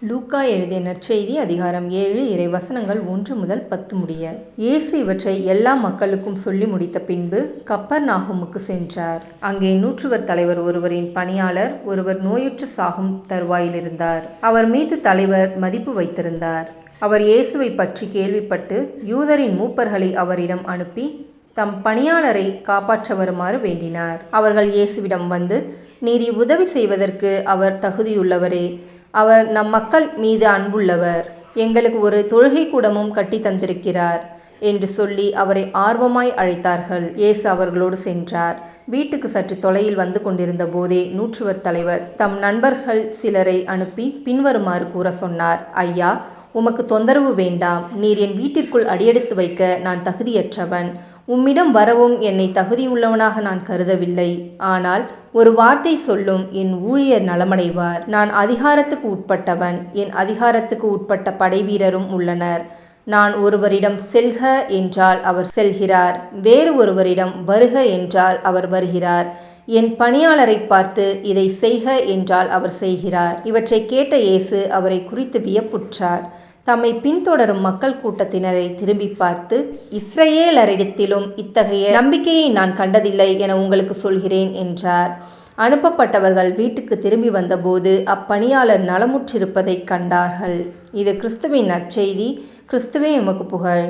லூக்கா எழுதிய நற்செய்தி அதிகாரம் 7 இறைவசனங்கள் 1 முதல் 10 முடிய. இயேசு இவற்றை எல்லா மக்களுக்கும் சொல்லி முடித்த பின்பு கப்பர்நாகுமுக்கு சென்றார். அங்கே நூற்றுவர் தலைவர் ஒருவரின் பணியாளர் ஒருவர் நோயுற்று சாகும் தருவாயில் இருந்தார். அவர் மீது தலைவர் மதிப்பு வைத்திருந்தார். அவர் இயேசுவை பற்றி கேள்விப்பட்டு யூதரின் மூப்பர்களை அவரிடம் அனுப்பி தம் பணியாளரை காப்பாற்ற வருமாறு வேண்டினார். அவர்கள் இயேசுவிடம் வந்து, நீர் இவ்வுதவி செய்வதற்கு அவர் தகுதியுள்ளவரே, அவர் நம் மக்கள் மீது அன்புள்ளவர், எங்களுக்கு ஒரு தொழுகை கூடமும் கட்டி தந்திருக்கிறார் என்று சொல்லி அவரை ஆர்வமாய் அழைத்தார்கள். இயேசு அவர்களோடு சென்றார். வீட்டுக்கு சற்று தொலையில் வந்து கொண்டிருந்த போதே நூற்றுவர் தலைவர் தம் நண்பர்கள் சிலரை அனுப்பி பின்வருமாறு கூற சொன்னார். ஐயா, உமக்கு தொந்தரவு வேண்டாம். நீர் என் வீட்டிற்குள் அடியெடுத்து வைக்க நான் தகுதியற்றவன். உம்மிடம் வரவும் என்னை தகுதியுள்ளவனாக நான் கருதவில்லை. ஆனால் ஒரு வார்த்தை சொல்லும், என் ஊழியர் நலமடைவார். நான் அதிகாரத்துக்கு உட்பட்டவன். என் அதிகாரத்துக்கு உட்பட்ட படைவீரரும் உள்ளனர். நான் ஒருவரிடம் செல்க என்றால் அவர் செல்கிறார், வேறு ஒருவரிடம் வருக என்றால் அவர் வருகிறார். என் பணியாளரை பார்த்து இதை செய்க என்றால் அவர் செய்கிறார். இவற்றை கேட்ட இயேசு அவரை குறித்து வியப்புற்றார். தம்மை பின்தொடரும் மக்கள் கூட்டத்தினரை திரும்பி பார்த்து, இஸ்ரவேலரிடத்திலும் இத்தகைய நம்பிக்கையை நான் கண்டதில்லை என உங்களுக்கு சொல்கிறேன் என்றார். அனுப்பப்பட்டவர்கள் வீட்டுக்கு திரும்பி வந்தபோது அப்பணியாளர் நலமுற்றிருப்பதைக் கண்டார்கள். இது கிறிஸ்துவின் நற்செய்தி. கிறிஸ்துவே உமக்கு புகழ்.